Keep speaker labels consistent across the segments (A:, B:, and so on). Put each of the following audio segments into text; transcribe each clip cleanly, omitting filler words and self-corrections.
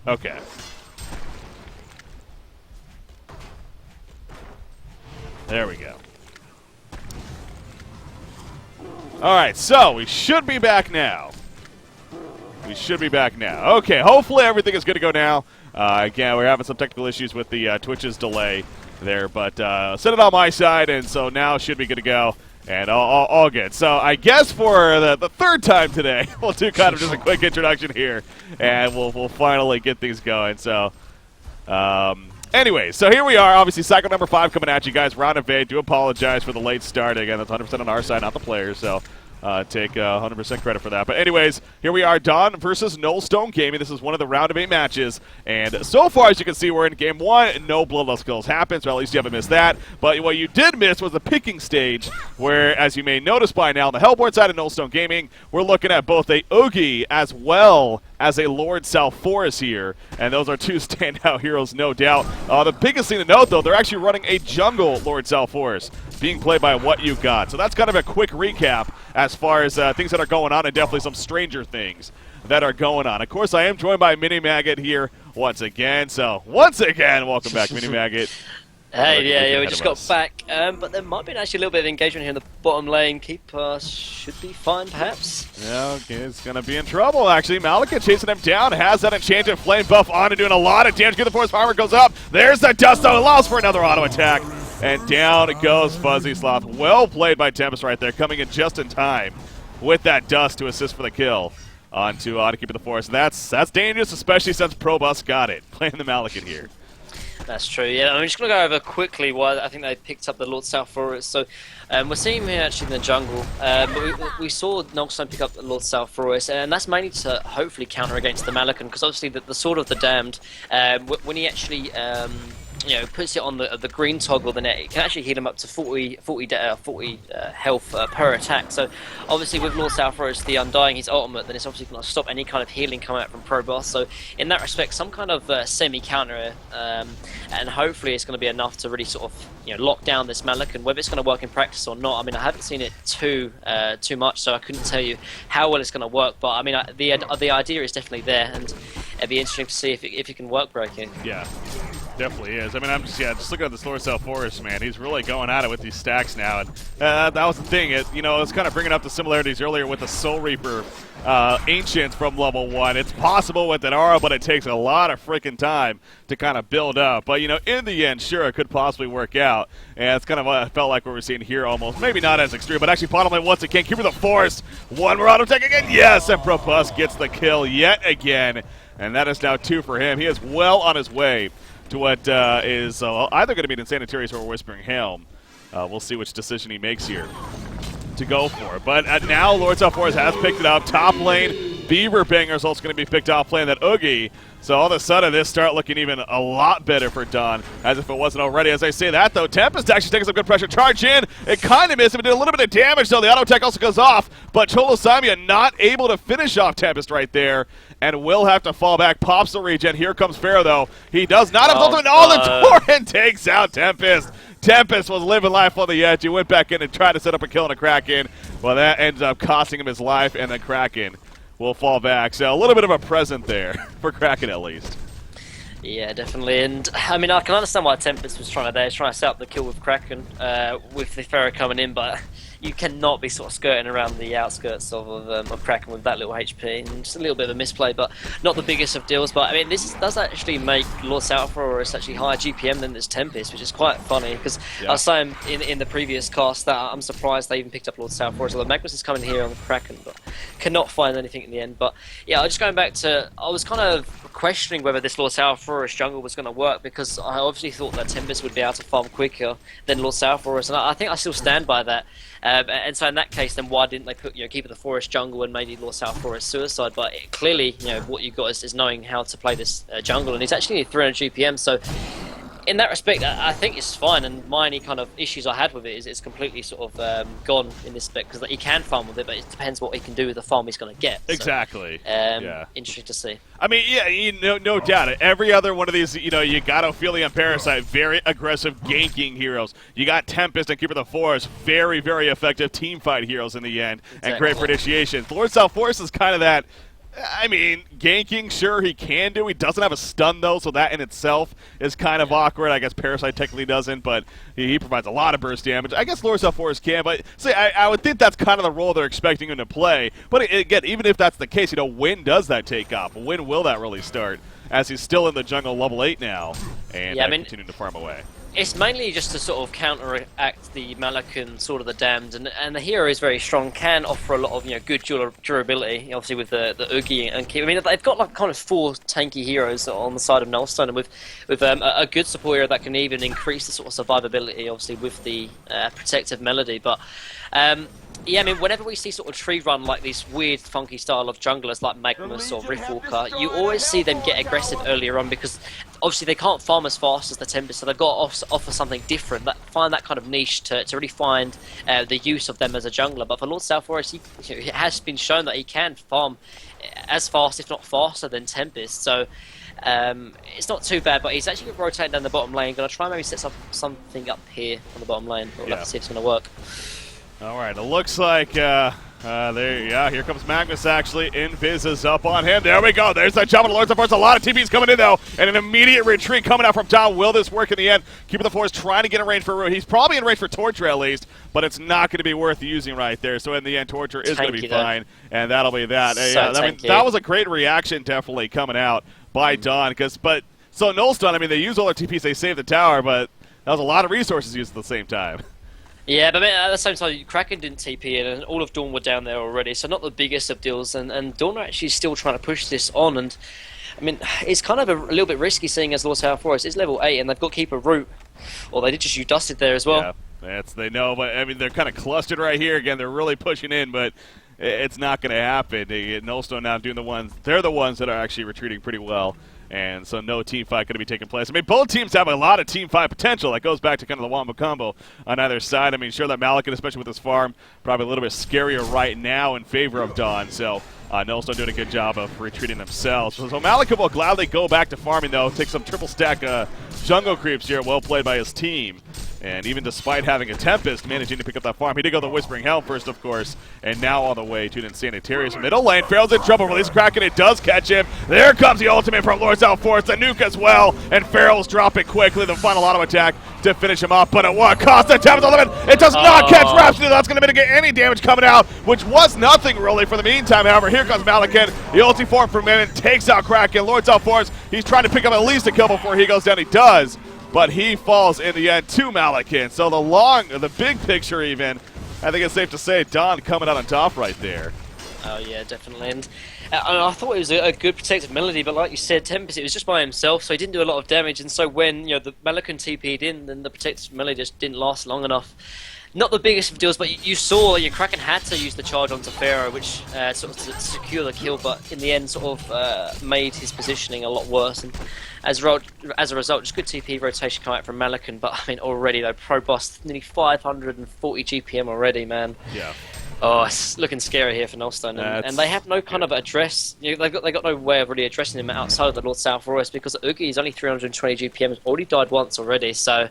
A: Okay. There we go. All right, so we should be back now. Okay, hopefully everything is good to go now. Again, we're having some technical issues with the Twitch's delay there, but set it on my side, and so now should be good to go, and all good. So I guess for the third time today, we'll do kind of just a quick introduction here, and we'll finally get things going. So, anyway, so here we are. Obviously, cycle number 5 coming at you guys. Round of 8. Do apologize for the late start. Again, that's 100% on our side, not the players. So. Take 100% credit for that. But anyways, here we are, Dawn versus Null Stone Gaming. This is one of the round of 8 matches. And so far, as you can see, we're in game 1. No bloodlust kills happens, or at least you haven't missed that. But what you did miss was the picking stage, where, as you may notice by now, on the Hellborn side of Null Stone Gaming, we're looking at both a Oogie as well as a Lord South Forest here. And those are two standout heroes, no doubt. The biggest thing to note, though, they're actually running a jungle Lord South Forest, being played by What You Got. So that's kind of a quick recap as far as things that are going on, and definitely some stranger things that are going on. Of course, I am joined by Mini Maggot here once again. So once again, welcome back, Mini Maggot.
B: Hey, yeah, we just got back, but there might be actually a little bit of engagement here in the bottom lane. Keeper should be fine, perhaps.
A: Yeah, okay, it's going to be in trouble, actually. Malika chasing him down, has that Enchanted Flame buff on and doing a lot of damage. Get the Forest Armor goes up. There's the Dust, though. Allows for another auto attack. And down goes Fuzzy Sloth. Well played by Tempest right there, coming in just in time with that Dust to assist for the kill onto Keeper the Forest. That's dangerous, especially since Probus got it, playing the Malekith here.
B: That's true, yeah. I'm just going to go over quickly why I think they picked up the Lord South Forest. So we're seeing him here actually in the jungle, but we saw Nogstone pick up the Lord South Forest, and that's mainly to hopefully counter against the Malekith, because obviously the Sword of the Damned, when he actually puts it on the green toggle, then it can actually heal him up to 40 health per attack. So obviously with Lord South Forest, the Undying, his ultimate, then it's obviously going to stop any kind of healing coming out from Pro Boss. So in that respect, some kind of semi-counter, and hopefully it's going to be enough to really sort of lock down this Malekith. And whether it's going to work in practice or not, I mean, I haven't seen it too much, so I couldn't tell you how well it's going to work. But I mean, the idea is definitely there, and it'd be interesting to see if it can work breaking.
A: Yeah. Definitely is. I mean, I'm just looking at this Lord South Forest, man. He's really going at it with these stacks now, and that was the thing. I was kind of bringing up the similarities earlier with the Soul Reaper Ancients from level 1. It's possible with an aura, but it takes a lot of freaking time to kind of build up. But in the end, sure, it could possibly work out, and it's kind of what I felt like what we're seeing here, almost. Maybe not as extreme, but actually bottom lane once again. Keeper the Forest, one more auto attack again. Yes, and Propus gets the kill yet again, and that is now 2 for him. He is well on his way to what is either going to be an Insanitarius or Whispering Helm. We'll see which decision he makes here to go for. But now Lord South Forest has picked it up. Top lane, Beaver Banger is also going to be picked off playing that Oogie. So all of a sudden, this start looking even a lot better for Dawn, as if it wasn't already. As I say that, though, Tempest actually taking some good pressure. Charge in. It kind of missed him. It did a little bit of damage, though. The auto attack also goes off. But Cholo Samia not able to finish off Tempest right there, and will have to fall back. Pops the regen. Here comes Pharaoh, though. He does not have ultimate. Oh, the Torrent takes out Tempest. Tempest was living life on the edge. He went back in and tried to set up a kill on a Kraken. Well, that ends up costing him his life, and the Kraken will fall back. So a little bit of a present there for Kraken, at least.
B: Yeah, definitely. And I mean, I can understand why Tempest was trying to set up the kill with Kraken, with the Pharaoh coming in, but you cannot be sort of skirting around the outskirts of Kraken with that little HP. And just a little bit of a misplay, but not the biggest of deals. But I mean, this does actually make Lord South Forest actually higher GPM than this Tempest, which is quite funny, because I was saying in the previous cast that I'm surprised they even picked up Lord South Forest. Although Magnus is coming here on Kraken, but cannot find anything in the end. But yeah, just going back to, I was kind of questioning whether this Lord South Forest jungle was going to work, because I obviously thought that Tempest would be able to farm quicker than Lord South Forest, and I think I still stand by that. And so in that case, then why didn't they put Keeper the Forest jungle and maybe Lord South Forest Suicide? But clearly, what you got is knowing how to play this jungle, and he's actually near 300 GPM. So in that respect, I think it's fine. And my only kind of issues I had with it is it's completely sort of gone in this spec, because he can farm with it, but it depends what he can do with the farm he's going to get.
A: Exactly.
B: So,
A: yeah.
B: Interesting to see.
A: I mean, yeah, no doubt. Every other one of these, you got Ophelia and Parasite, very aggressive ganking heroes. You got Tempest and Keeper the Forest, very, very effective team fight heroes in the end, and great for initiations. Lord South Forest is kind of that I mean, ganking, sure, he can do. He doesn't have a stun, though, so that in itself is kind of awkward. I guess Parasite technically doesn't, but he provides a lot of burst damage. I guess Lord Forest can, but see, I would think that's kind of the role they're expecting him to play. But again, even if that's the case, when does that take off? When will that really start? As he's still in the jungle, level 8 now, and continuing to farm away.
B: It's mainly just to sort of counteract the Malakan Sword of the Damned, and the hero is very strong, can offer a lot of good durability, obviously with the Oogie and Keep. I mean, they've got like kind of 4 tanky heroes on the side of Nullstone, and with a good support hero that can even increase the sort of survivability, obviously with the Protective Melody. But yeah, I mean, whenever we see sort of tree run like this weird, funky style of junglers like Magnus or Riftwalker, you always see them get aggressive earlier on because obviously they can't farm as fast as the Tempest, so they've got to offer something different, find that kind of niche to really find the use of them as a jungler. But for Lord Forest, it has been shown that he can farm as fast, if not faster, than Tempest. So it's not too bad, but he's actually rotating down the bottom lane. Going to try and maybe set up something up here on the bottom lane. We'll have to see if it's going to work.
A: All right, it looks like here comes Magnus actually. Invis is up on him. There we go. There's that jump on the Lords of Force. A lot of TPs coming in, though, and an immediate retreat coming out from Tom. Will this work in the end? Keeping the Force trying to get in range for Ro8. He's probably in range for Torture at least, but it's not going to be worth using right there. So in the end, Torture is going to be fine, and that'll be that. I mean, that was a great reaction definitely coming out by Dawn. So Nullstone, I mean, they use all their TPs, they save the tower, but that was a lot of resources used at the same time.
B: Yeah, but at the same time, Kraken didn't TP in, and all of Dawn were down there already, so not the biggest of deals, and Dawn are actually still trying to push this on, and I mean, it's kind of a little bit risky seeing as Lord Forest is level 8, and they've got Keeper Root, or they did just use Dusted there as well.
A: Yeah, they know, but I mean, they're kind of clustered right here. Again, they're really pushing in, but it's not going to happen. Nullstone now doing they're the ones that are actually retreating pretty well. And so no team fight going to be taking place. I mean, both teams have a lot of team fight potential. That goes back to kind of the Wombo combo on either side. I mean, sure, that Malakan, especially with his farm, probably a little bit scarier right now in favor of Dawn. So Nullstone doing a good job of retreating themselves. So Malakan will gladly go back to farming, though. Take some triple stack jungle creeps here. Well played by his team. And even despite having a Tempest, managing to pick up that farm. He did go the Whispering Helm first, of course, and now on the way to an Insanitarius middle lane. Pharaoh's in trouble. Release Kraken. It does catch him. There comes the ultimate from Lord Forest. The nuke as well, and Pharaoh's dropping quickly. The final auto attack to finish him off, but at what cost? The Tempest on the limit. It does not catch Rhapsody. That's going to mitigate any damage coming out, which was nothing really for the meantime. However, here comes Malakan. The ulti form from him takes out Kraken. Lord Forest, he's trying to pick up at least a kill before he goes down. He does. But he falls in the end to Malakan. So the big picture even, I think it's safe to say Dawn coming out on top right there.
B: Oh yeah, definitely. And I thought it was a good Protective Melody, but like you said, Tempest, it was just by himself, so he didn't do a lot of damage. And so when the Malakan TP'd in, then the Protective Melody just didn't last long enough. Not the biggest of deals, but you saw your Kraken had to use the charge onto Pharaoh, which sort of to secure the kill, but in the end sort of made his positioning a lot worse. And as a result, just good TP rotation coming out from Malakan, but I mean already though, Pro Boss nearly 540 GPM already, man.
A: Yeah.
B: Oh, it's looking scary here for Nullstone, and they have no kind of address. They've got no way of really addressing him outside of the Lord Forest because Oogie is only 320 GPM, has already died once already, so.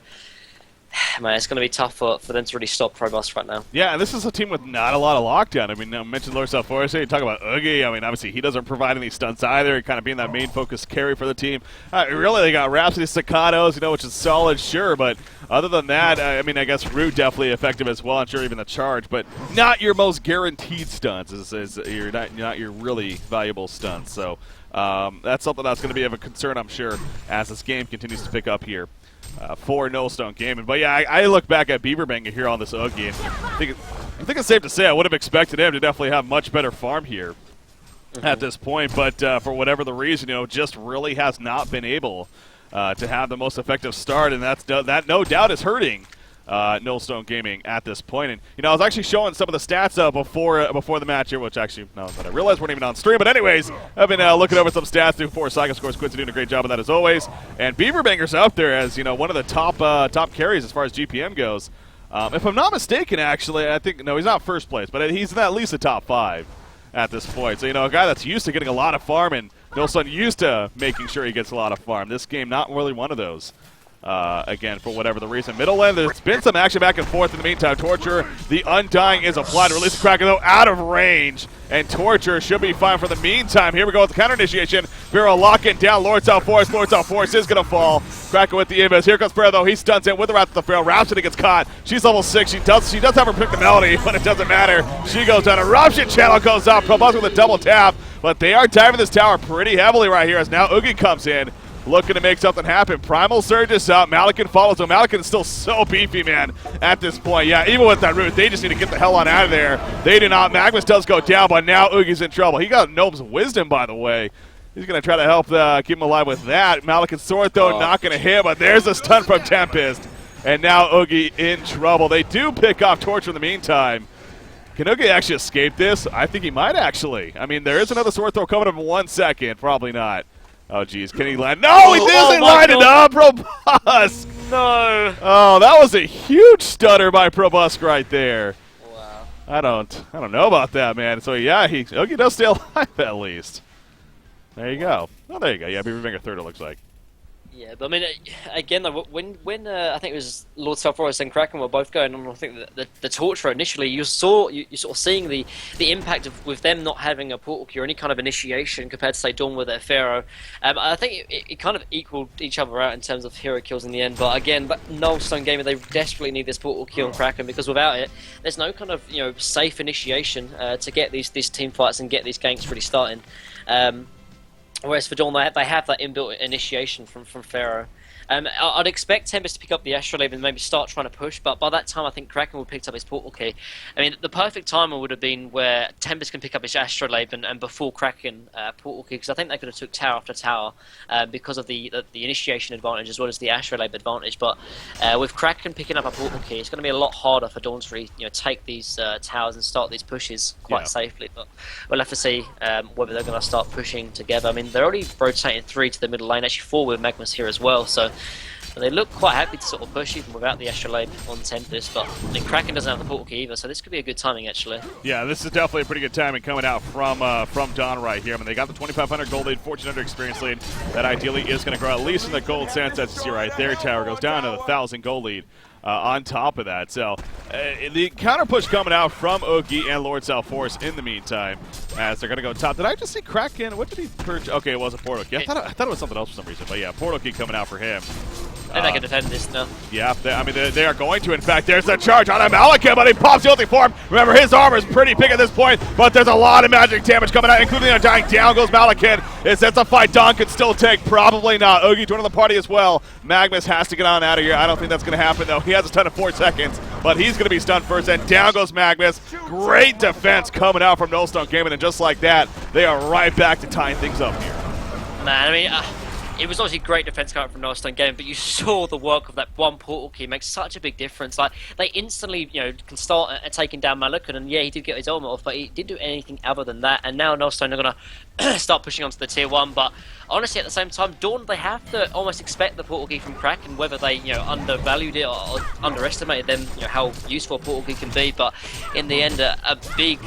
B: Man, it's going to be tough for them to really stop Probus right now. Yeah,
A: and this is a team with not a lot of lockdown. I mean, I mentioned Lord Forest here. You talk about Oogie. I mean, obviously, he doesn't provide any stunts either, kind of being that main focus carry for the team. Really, they got Rhapsody Staccatos, which is solid, sure, but other than that, I mean, I guess Root definitely effective as well, and sure, even the charge, but not your most guaranteed stunts. Not your really valuable stunts. So that's something that's going to be of a concern, I'm sure, as this game continues to pick up here. For Nullstone Gaming. But yeah, I look back at Beaverbanger here on this Oogie, and I think it's safe to say I would have expected him to definitely have much better farm here at this point, but for whatever the reason, just really has not been able to have the most effective start, and that no doubt is hurting Nullstone Gaming at this point. And I was actually showing some of the stats before the match here, which actually that I realized weren't even on stream. But anyways, I've been looking over some stats before Saga Scores. Quincy doing a great job of that as always. And Beaverbanger's up there as one of the top carries as far as GPM goes. If I'm not mistaken, actually, I think he's not first place, but he's in at least the top 5 at this point. So a guy that's used to getting a lot of farm, and Nullstone used to making sure he gets a lot of farm. This game, not really one of those. again, for whatever the reason. Middle lane, there's been some action back and forth in the meantime. Torture, the Undying is applied. Release the Kraken, though, out of range. And Torture should be fine for the meantime. Here we go with the counter initiation. Pharaoh locking down Lord South Forest. Lord South Forest is going to fall. Kraken with the invis. Here comes Pharaoh, though. He stuns in with the Wrath of the Pharaoh. Rhapsody gets caught. She's level 6. She does have her predictability, but it doesn't matter. She goes down. Eruption Channel goes out. Probus with a double tap. But they are diving this tower pretty heavily right here as now Oogie comes in, looking to make something happen. Primal Surge is up. Malikan follows him. Malikan is still so beefy, man, at this point. Yeah, even with that root, they just need to get the hell on out of there. They do not. Magnus does go down, but now Oogie's in trouble. He got Gnome's Wisdom, by the way. He's going to try to help keep him alive with that. Malikan's sword, though, not going to hit, but there's a stun from Tempest. And now Oogie in trouble. They do pick off Torture in the meantime. Can Oogie actually escape this? I think he might, actually. I mean, there is another sword throw coming up in 1 second. Probably not. Oh, geez. Can he land? No, he doesn't line it up. Probusk.
B: No.
A: Oh, that was a huge stutter by Probusk right there.
B: Wow.
A: I don't know about that, man. So, yeah, Oogie does stay alive at least. There you go. Oh, there you go. Yeah, Beaver Finger third, it looks like.
B: Yeah, but I mean, again, though, when I think it was Lord South Forest and Kraken were both going on, I think the Torture initially, you sort of seeing the impact of with them not having a portal key or any kind of initiation compared to say Dawn with their Pharaoh. I think it kind of equaled each other out in terms of hero kills in the end. But again, Null Stone Gamer, they desperately need this portal kill on Kraken because without it, there's no kind of safe initiation to get these team fights and get these ganks really starting. Whereas for Dawn, they have that inbuilt initiation from Pharaoh. I'd expect Tempest to pick up the Astrolabe and maybe start trying to push, but by that time I think Kraken will pick up his portal key. I mean, the perfect timing would have been where Tempest can pick up his Astrolabe and before Kraken portal key, because I think they could have took tower after tower because of the initiation advantage as well as the Astrolabe advantage. But with Kraken picking up a portal key, it's going to be a lot harder for Dawn to take these towers and start these pushes quite safely. But we'll have to see whether they're going to start pushing together. I mean, they're already rotating 3 to the middle lane, actually 4 with Magnus here as well, so they look quite happy to sort of push even without the Astrolabe on Tempest, but I mean, Kraken doesn't have the portal key either, so this could be a good timing actually.
A: Yeah, this is definitely a pretty good timing coming out from Dawn right here. I mean, they got the 2,500 gold lead, 1,400 experience lead. That ideally is going to grow at least in the gold sense. As you see right there, tower goes down to the 1,000 gold lead. On top of that, so the counter push coming out from Oogie and Lord South Forest in the meantime, as they're going to go top. Did I just see Kraken? What did he purge? Okay, it was a portal key. I thought it was something else for some reason, but yeah, portal key coming out for him.
B: And they can defend this now.
A: Yeah, I mean, they are going to. In fact, there's a charge on Malikan, but he pops the ulti form. Remember, his armor is pretty big at this point, but there's a lot of magic damage coming out, including a dying. Down goes Malikan. It's a fight Dawn could still take. Probably not. Oogie joining the party as well. Magnus has to get on out of here. I don't think that's going to happen, though. He has a stun of 4 seconds, but he's going to be stunned first, and down goes Magnus. Great defense coming out from Nullstone Gaming, and just like that, they are right back to tying things up here.
B: Man, I mean, it was obviously great defense coming from Nullstone Gaming, but you saw the work of that one portal key makes such a big difference. Like, they instantly, can start taking down Malikan, and yeah, he did get his ultimate off, but he didn't do anything other than that, and now Nullstone are going to start pushing onto the tier 1, but honestly, at the same time, Dawn, they have to almost expect the portal key from Kraken, whether they, undervalued it or underestimated them, how useful a portal key can be. But in the end, a big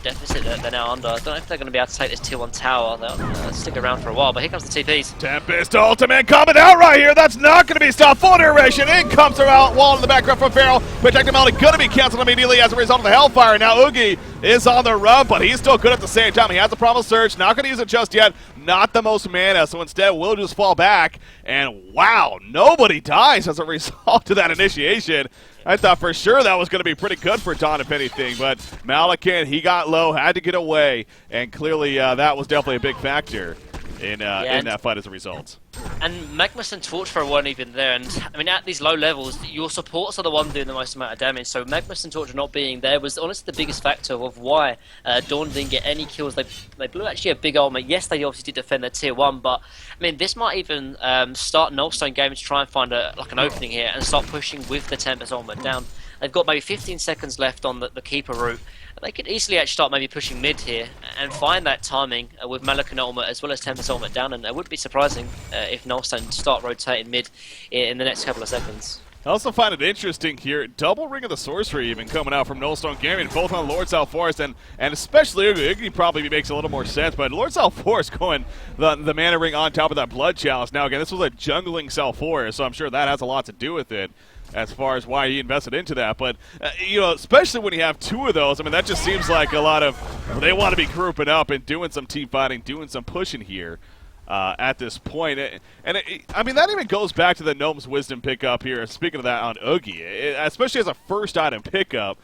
B: deficit that they're now under. I don't know if they're going to be able to take this tier 1 tower. They'll stick around for a while, but here comes the TPs.
A: Tempest ultimate coming out right here. That's not going to be stopped. Full duration. In comes the wall in the background from Pharaoh. Projectability going to be canceled immediately as a result of the Hellfire. Now Oogie is on the run, but he's still good at the same time. He has a Primal Surge. Not going to use it just yet. Not the most mana, so instead will just fall back. And wow, nobody dies as a result of that initiation. I thought for sure that was going to be pretty good for Dawn, if anything, but Malikan, he got low, had to get away, and clearly that was definitely a big factor in that fight as a result.
B: And Magnus and Torchfire weren't even there, and I mean, at these low levels, your supports are the one doing the most amount of damage, so Magnus and Torch not being there was honestly the biggest factor of why Dawn didn't get any kills. They blew actually a big ultimate. Yes, they obviously did defend their tier 1, but I mean, this might even start Nullstone Gaming to try and find an opening here and start pushing with the Tempest ultimate down. They've got maybe 15 seconds left on the Keeper route. They could easily actually start maybe pushing mid here and find that timing with Malikan ultimate as well as Tempest ultimate down, and it wouldn't be surprising if Nullstone start rotating mid in the next couple of seconds.
A: I also find it interesting here, double Ring of the Sorcery even coming out from Nullstone Gaming, both on Lord South Forest and especially Iggy probably makes a little more sense, but Lord South Forest going the Mana Ring on top of that Blood Chalice. Now again, this was a jungling South Forest, so I'm sure that has a lot to do with it as far as why he invested into that. But, you know, especially when you have two of those, I mean, that just seems like a lot of, they want to be grouping up and doing some team fighting, doing some pushing here. At this point. I mean, that even goes back to the Gnome's Wisdom pickup here. Speaking of that on Oogie, especially as a first item pickup,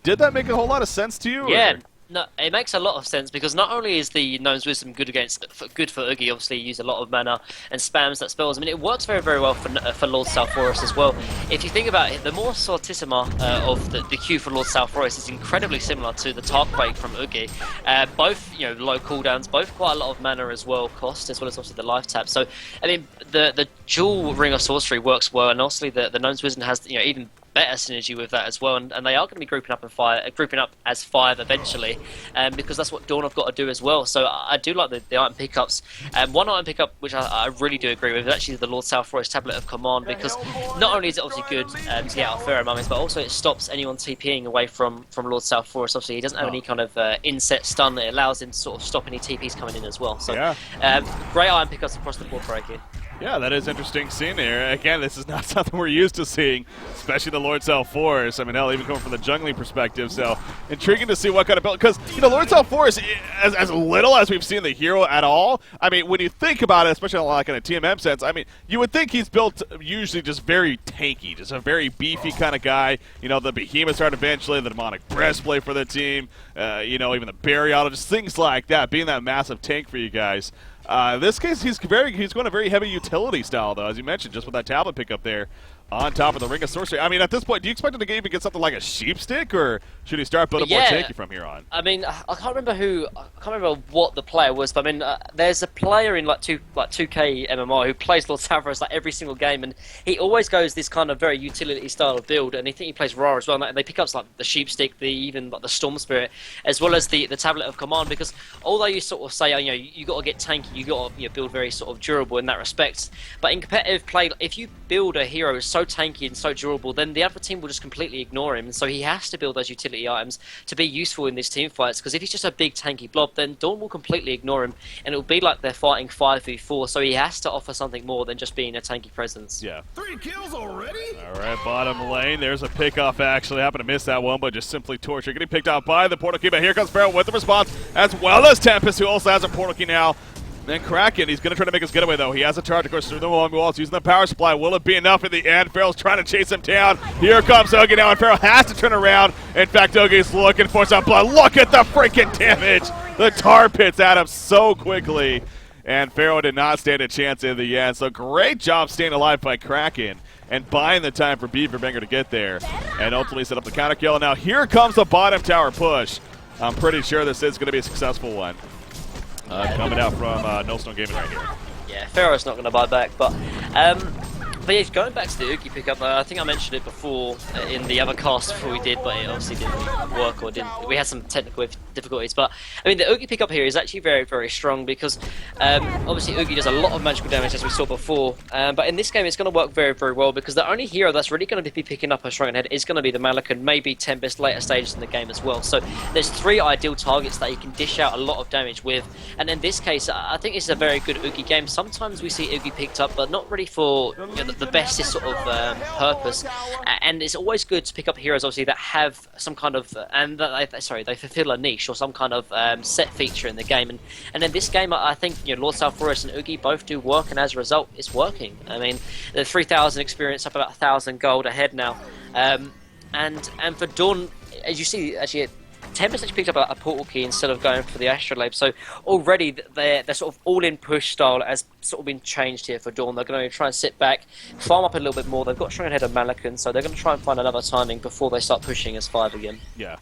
A: did that make a whole lot of sense to you?
B: Yeah.
A: Or?
B: No, it makes a lot of sense because not only is the Gnome's Wisdom good for Oogie, obviously you use a lot of mana and spams that spells. I mean, it works very, very well for Lord South Forest as well. If you think about it, the more Sortissima of the Q for Lord South Forest is incredibly similar to the Tarquake from Oogie. Both, you know, low cooldowns, both quite a lot of mana as well, cost, as well as obviously the life tap. So, I mean, the dual Ring of Sorcery works well, and obviously the Gnome's Wisdom has, you know, even better synergy with that as well, and they are going to be grouping up as 5 eventually, because that's what Dawn have got to do as well. So I do like the item pickups. One item pickup which I really do agree with is actually the Lord South Forest Tablet of Command, because not only is it obviously good to get out of pheromones, but also it stops anyone TPing away from Lord South Forest. Obviously he doesn't have any kind of inset stun that allows him to sort of stop any TPs coming in as well. So great item pickups across the board for AK.
A: Yeah, that is interesting seeing there. Again, this is not something we're used to seeing, especially the Lord South Forest. I mean, hell, even coming from the jungling perspective. So, intriguing to see what kind of build. Because, you know, Lord South Forest, as little as we've seen the hero at all, I mean, when you think about it, especially like in a TMM sense, I mean, you would think he's built usually just very tanky, just a very beefy kind of guy. You know, the Behemoth start eventually, the Demonic Breastplate for the team, you know, even the Barry Auto, just things like that, being that massive tank for you guys. In this case, he's going a very heavy utility style, though, as you mentioned, just with that tablet pickup there on top of the Ring of Sorcery. I mean, at this point, do you expect him to even get something like a Sheep Stick, or should he start building more tanky from here on?
B: I mean, I can't remember what the player was, but I mean, there's a player in like 2K MMR who plays Lord South Forest like every single game, and he always goes this kind of very utility style of build, and I think he plays Ra as well, and they pick up like the Sheep Stick, even like the Storm Spirit, as well as the Tablet of Command, because although you sort of say, you know, you got to get tanky, you got to build very sort of durable in that respect, but in competitive play, if you build a hero so tanky and so durable, then the other team will just completely ignore him, and so he has to build those utility items to be useful in these team fights, because if he's just a big tanky blob, then Dawn will completely ignore him, and it will be like they're fighting 5v4, so he has to offer something more than just being a tanky presence.
A: Yeah.
C: 3 kills already?
A: Alright, bottom lane, there's a pickoff actually. Happened to miss that one, but just simply torture. Getting picked out by the Portal Key, but here comes Pharaoh with the response, as well as Tempest, who also has a Portal Key now. Then Kraken, he's going to try to make his getaway, though. He has a charge, of course, through the walls, using the power supply. Will it be enough in the end? Pharaoh's trying to chase him down. Here comes Oogie now, and Pharaoh has to turn around. In fact, Oogie's looking for some blood. Look at the freaking damage! The tar pits at him so quickly. And Pharaoh did not stand a chance in the end. So great job staying alive by Kraken and buying the time for Beaverbanger to get there. And ultimately set up the counter kill. Now here comes the bottom tower push. I'm pretty sure this is going to be a successful one. Coming out from Nullstone Gaming right here.
B: Yeah, Pharaoh's not going to buy back, but yeah, going back to the Oogie pickup, I think I mentioned it before in the other cast before we did, but it obviously didn't work, or didn't. We had some technical difficulties, but I mean the Oogie pickup here is actually very, very strong, because obviously Oogie does a lot of magical damage, as we saw before, but in this game it's going to work very, very well, because the only hero that's really going to be picking up a Shrunken Head is going to be the Malakun, maybe Tempest later stages in the game as well. So there's 3 ideal targets that you can dish out a lot of damage with, and in this case I think this is a very good Oogie game. Sometimes we see Oogie picked up, but not really for, you know, the bestest sort of purpose, and it's always good to pick up heroes obviously that have some kind of they fulfill a niche or some kind of set feature in the game, and in this game I think, you know, Lord South Forest and Oogie both do work, and as a result it's working. I mean, the 3,000 experience up about 1,000 gold ahead now, and for Dawn, as you see, actually Tempest actually picked up a portal key instead of going for the Astrolabe, so already their sort of all-in push style has sort of been changed here for Dawn. They're going to try and sit back, farm up a little bit more. They've got Shrunken Head of Malakun, so they're going to try and find another timing before they start pushing as 5 again.
A: Yeah.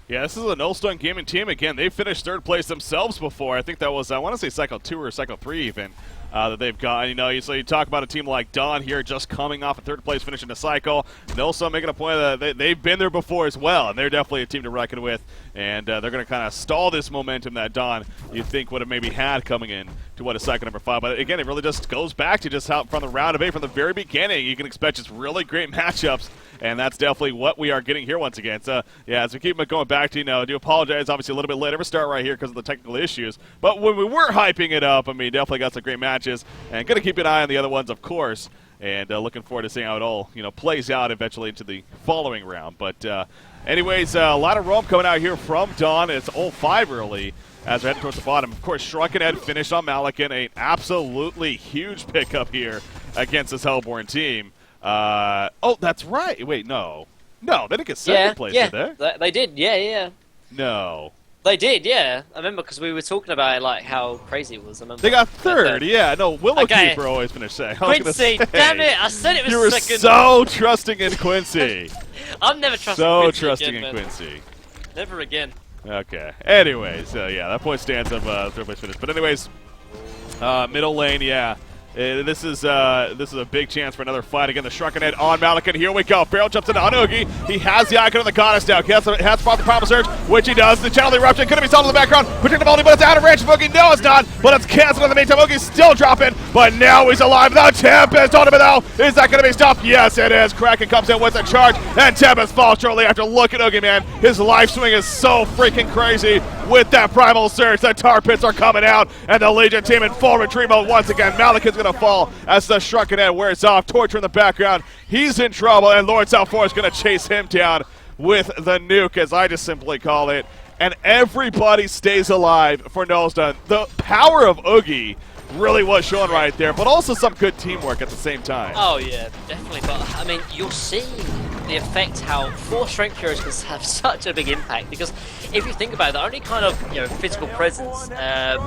A: Yeah, this is a Nullstone Gaming team. Again, they finished 3rd place themselves before. I think that was, I want to say Cycle 2 or Cycle 3 even, that they've got. You know, so you talk about a team like Dawn here just coming off a 3rd place, finishing the cycle. Nullstone making a point that they've been there before as well, and they're definitely a team to reckon with. And they're going to kind of stall this momentum that Dawn, you think, would have maybe had coming in to what is cycle number 5. But again, it really just goes back to just how from the round of 8, from the very beginning, you can expect just really great matchups, and that's definitely what we are getting here once again. So, yeah, as we keep going back to, I do apologize, obviously, a little bit late of a start right here because of the technical issues. But when we were hyping it up, I mean, definitely got some great matches, and going to keep an eye on the other ones, of course, and looking forward to seeing how it all, plays out eventually into the following round. But anyways, a lot of roam coming out here from Dawn. It's 0-5 early as we're heading towards the bottom. Of course, Shrunken Head finished on Malikan, an absolutely huge pickup here against this Hellborn team. Oh, that's right. Wait, no. No, they didn't get second place, did they?
B: They did, yeah.
A: No.
B: They did, yeah. I remember because we were talking about it, like how crazy it was. I remember.
A: They got third, yeah. No, Willowkeeper always finished second.
B: Quincy, damn it! I said it was
A: you were
B: second.
A: so trusting in Quincy.
B: I'm never trusting Quincy
A: trusting
B: again,
A: in Quincy.
B: Never again.
A: Okay. Anyways, yeah, that point stands of third place finish. But anyways, middle lane, yeah. This is a big chance for another fight. Again, the Shrunken Head on Malikan. Here we go. Pharaoh jumps into Oogie. He has the icon of the goddess now. He has to spot the Primal Surge, which he does. The channel eruption could be solved in the background. Predictability, but it's out of range of Oogie. No, it's not. But it's canceled in the meantime. Oogie's still dropping, but now he's alive. The Tempest on him now. Is that going to be stopped? Yes, it is. Kraken comes in with a charge, and Tempest falls shortly after. Look at Oogie, man. His life swing is so freaking crazy with that Primal Surge. The Tar Pits are coming out, and the Legion team in full retreat mode once again. Malikan's going to fall as the Shrunken Head wears off. Torture in the background. He's in trouble, and Lord Salfor is going to chase him down with the nuke, as I just simply call it. And everybody stays alive for Null's.Done. The power of Oogie really was shown right there, but also some good teamwork at the same time.
B: Oh, yeah, definitely. But, I mean, you'll see the effect how 4 strength heroes can have such a big impact, because if you think about it, the only kind of physical presence that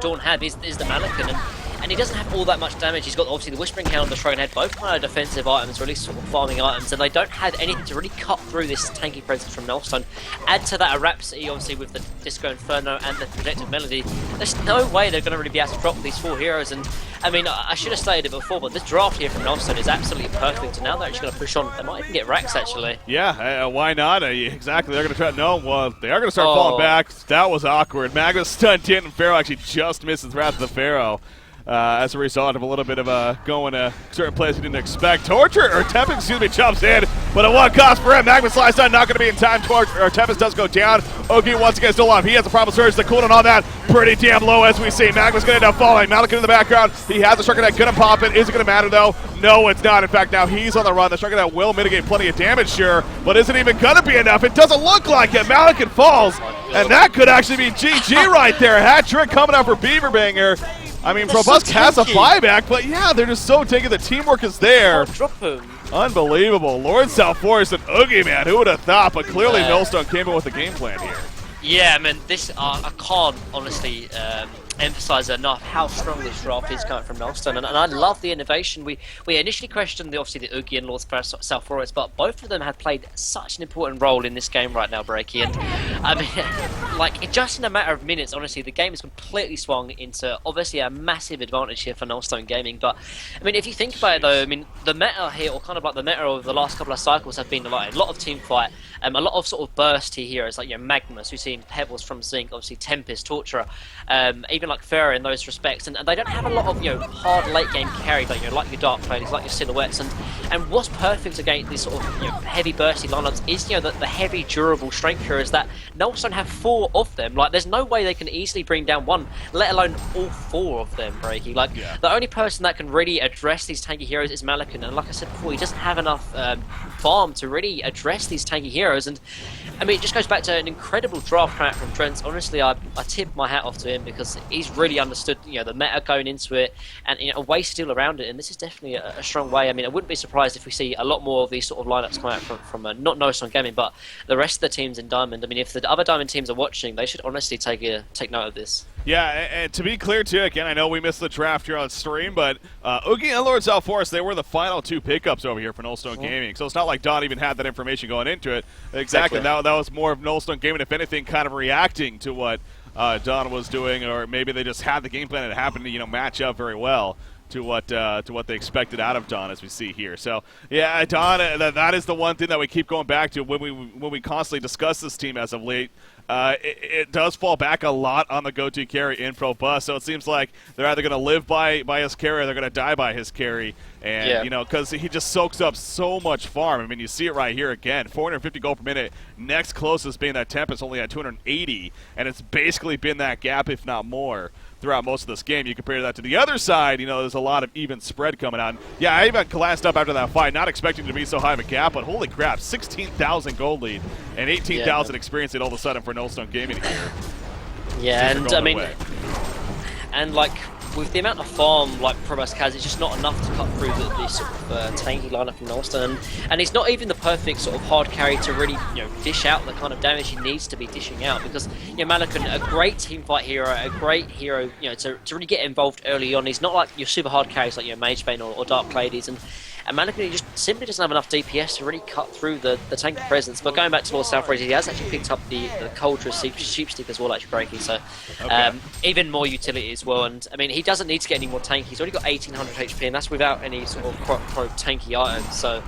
B: Dawn had is the Malikan, and he doesn't have all that much damage. He's got obviously the Whispering Hound and the Shrunken Head, both kind of defensive items, really sort of farming items, and they don't have anything to really cut through this tanky presence from Null.Stone. Add to that a Rhapsody, obviously, with the Disco Inferno and the Protective Melody. There's no way they're going to really be able to drop these 4 heroes, and I mean, I should have stated it before, but this draft here from Null.Stone is absolutely perfect, and now they're actually going to push on. They might even get Rax, actually.
A: Yeah, why not? Exactly, they're going to try. No, well, they are going to start falling back. That was awkward. Magnus stunned in, and Pharaoh actually just misses Wrath of the Pharaoh. As a result of a little bit of going to certain places he didn't expect. Tempest, jumps in, but at what cost for him? Magnus Slice not going to be in time. Tempest does go down. Oogie once again still alive. He has a Primal Surge. The cooldown on that pretty damn low as we see. Magnus going to end up falling. Malikan in the background. He has the Shrunken Head. Going to pop it. Is it going to matter though? No, it's not. In fact, now he's on the run. The Shrunken Head will mitigate plenty of damage, sure, but isn't even going to be enough. It doesn't look like it. Malikan falls, and that could actually be GG right there. Hat trick coming out for Beaverbanger. I mean, Probusk has a buyback, but yeah, they're just so taking. The teamwork is there.
B: Drop him.
A: Unbelievable. Lord Salforest and Oogie, man. Who would have thought? But clearly Null.Stone came in with a game plan here.
B: Yeah, I mean, this, I can't honestly emphasize enough how strong this draft is coming from Null.Stone, and I love the innovation. We initially questioned obviously the Oogie and Lord Salforest, but both of them have played such an important role in this game right now, Breaky. And I mean, like, just in a matter of minutes, honestly, the game has completely swung into obviously a massive advantage here for Null.Stone Gaming. But I mean, if you think about it though, I mean, the meta here, or kind of like the meta of the last couple of cycles, have been like a lot of team fight, a lot of sort of bursty heroes like Magnus, we've seen Pebbles from Zinc, obviously Tempest, Torturer, even like Pharaoh in those respects, and they don't have a lot of hard late game carry, like your Dark Players, like your Silhouettes, and what's perfect against these sort of heavy bursty lineups is the heavy durable strength heroes that Null.Stone have 4 of them. Like, there's no way they can easily bring down one, let alone all 4 of them, Breaky. Like, the only person that can really address these tanky heroes is Malikan, and like I said before, he doesn't have enough farm to really address these tanky heroes. And I mean, it just goes back to an incredible draft come out from Trent. Honestly, I tip my hat off to him, because he's really understood the meta going into it, and a way still around it, and this is definitely a strong way. I mean, I wouldn't be surprised if we see a lot more of these sort of lineups come out from not Null.Stone Gaming, but the rest of the teams in Diamond. I mean, if the other Diamond teams are watching, they should honestly take note of this.
A: Yeah, and to be clear too, again, I know we missed the draft here on stream, but Oogie and Lord Salforest, they were the final 2 pickups over here for Null.Stone Gaming, so it's not like Don even had that information going into it. Exactly. That was more of Null.Stone Gaming, if anything, kind of reacting to what Don was doing, or maybe they just had the game plan and it happened to match up very well to what they expected out of Don, as we see here. So yeah, Don, that is the one thing that we keep going back to when we constantly discuss this team as of late. it does fall back a lot on the go-to carry in Pro Bus. So it seems like they're either going to live by his carry or they're going to die by his carry. And, you know, because he just soaks up so much farm. I mean, you see it right here again. 450 gold per minute. Next closest being that Tempest, only at 280. And it's basically been that gap, if not more, throughout most of this game. You compare that to the other side, you know, there's a lot of even spread coming out. Yeah, I even glanced up after that fight, not expecting to be so high of a gap, but holy crap, 16,000 gold lead and 18,000 experience lead all of a sudden for Nullstone Gaming here.
B: Yeah, and I mean, and like, with the amount of farm like Probus has, it's just not enough to cut through the sort of tanky lineup from Nullstone, and he's not even the perfect sort of hard carry to really, you know, dish out the kind of damage he needs to be dishing out, because, you know, Malakin, a great teamfight hero, a great hero, you know, to really get involved early on. He's not like your super hard carries like, you know, Magebane or Dark Ladies, and Malakin, he just simply doesn't have enough DPS to really cut through the tanky presence. But going back to Lord Southrace, he has actually picked up the Coldra Sheepstick as well, actually breaking, so even more utility as well. And I mean, he doesn't need to get any more tanky. He's already got 1800 HP, and that's without any sort of pro tanky items. So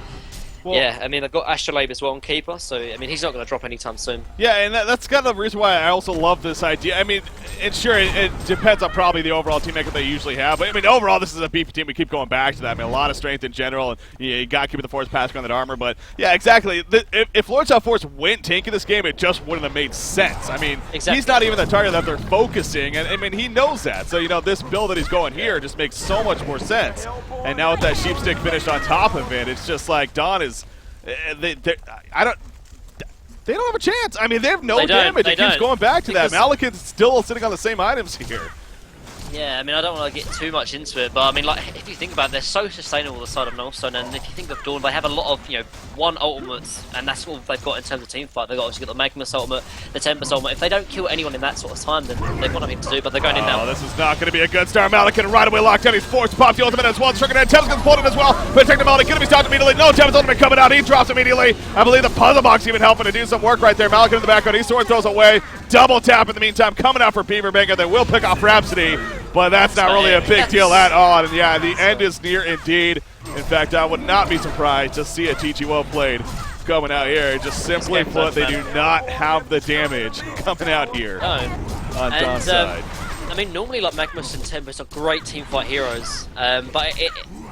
B: well, yeah, I mean, I've got Astrolabe as well on Keeper, so I mean, he's not going to drop anytime soon. Yeah, and that's kind of the reason why I also love this idea. I mean, and sure, it depends on probably the overall team makeup they usually have, but I mean, overall, this is a beefy team. We keep going back to that. I mean, a lot of strength in general, and you got to keep the force passing on that armor, but yeah, exactly. If Lord South Force went tanky this game, it just wouldn't have made sense. I mean, he's not even the target that they're focusing, and I mean, he knows that. So, you know, this build that he's going here just makes so much more sense. And now with that Sheepstick finish on top of it, it's just like Dawn is... They don't have a chance. I mean, they have no damage. It keeps going back to that. Malakin's still sitting on the same items here. Yeah, I mean, I don't want to get too much into it, but I mean, like, if you think about it, they're so sustainable the side of Nullstone, and if you think of Dawn, they have a lot of, you know, one ultimates, and that's all they've got in terms of team fight. They've obviously got the Magmus ultimate, the Tempest ultimate. If they don't kill anyone in that sort of time, then they've got nothing to do, but they're going in now.
A: Oh, this is not going to be a good start. Malakin right away locked down. He's forced to pop the ultimate as well. Trigger and Tempest gets pulled in as well. Protect him out. Going to be stopped immediately. No, Tempest ultimate coming out. He drops immediately. I believe the puzzle box even helping to do some work right there. Malakin in the background. He sword throws away. Double tap in the meantime. Coming out for Beaverbanker. They will pick off Rhapsody. But that's not really a big deal at all. And yeah, the end is near indeed. In fact, I would not be surprised to see a TG well played coming out here. Just simply put, they do not have the damage coming out here on Dawn's side.
B: I mean, normally like Magmus and Tempest are great teamfight heroes, but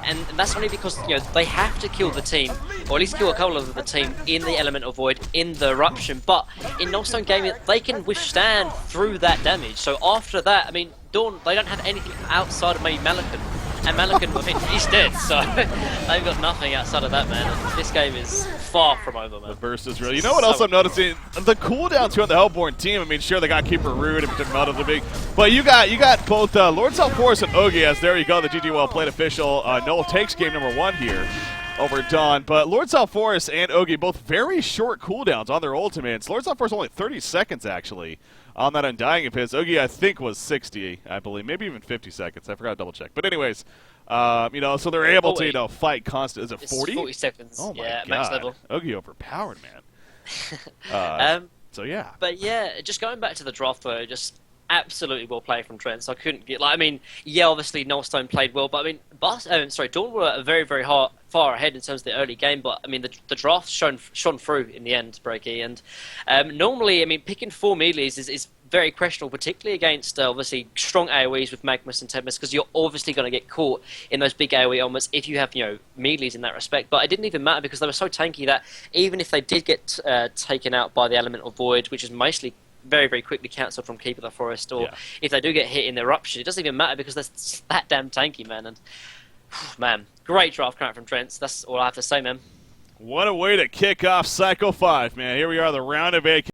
B: and that's only because, you know, they have to kill the team, or at least kill a couple of the team in the Elemental Void, in the Eruption. But in Nullstone Gaming, they can withstand through that damage. So after that, I mean, Dawn, they don't have anything outside of maybe Malakin. And Malakin, I mean, he's dead, so they've got nothing outside of that, man. And this game is far from over, man.
A: The burst is real. You know what else I'm noticing? The cooldown too on the Hellborn team. I mean, sure, they got Keeper Rude and relatively big, but you got both Lord South Force and Ogi, as there you go, the GG well played official. Null takes game number 1 here over Dawn, but Lord South Force and Ogi both very short cooldowns on their ultimates. Lord South Force only 30 seconds, actually, on that Undying of his. Ogi, I think, was 60, I believe, maybe even 50 seconds. I forgot to double check. But anyways, you know, so they're able to, you know, fight constant. Is it 40?
B: 40 seconds.
A: Oh my God.
B: Max level.
A: Ogi overpowered, man. So yeah.
B: But yeah, just going back to the draft though, just absolutely well played from Trent. So I couldn't get, like, I mean, yeah, obviously Nullstone played well, but I mean, Dawn were very, very far ahead in terms of the early game, but I mean, the draft shone through in the end, Breaky. And normally, I mean, picking 4 melees is very questionable, particularly against obviously strong AoEs with Magmus and Tempest, because you're obviously going to get caught in those big AoE elements if you have, you know, melees in that respect. But it didn't even matter because they were so tanky that even if they did get taken out by the Elemental Void, which is mostly very, very quickly cancelled from Keeper the Forest, or if they do get hit in the Eruption, it doesn't even matter because they're that damn tanky, man. And man, great draft count from Trent. That's all I have to say, man.
A: What a way to kick off Cycle 5, man. Here we are, the round of 8.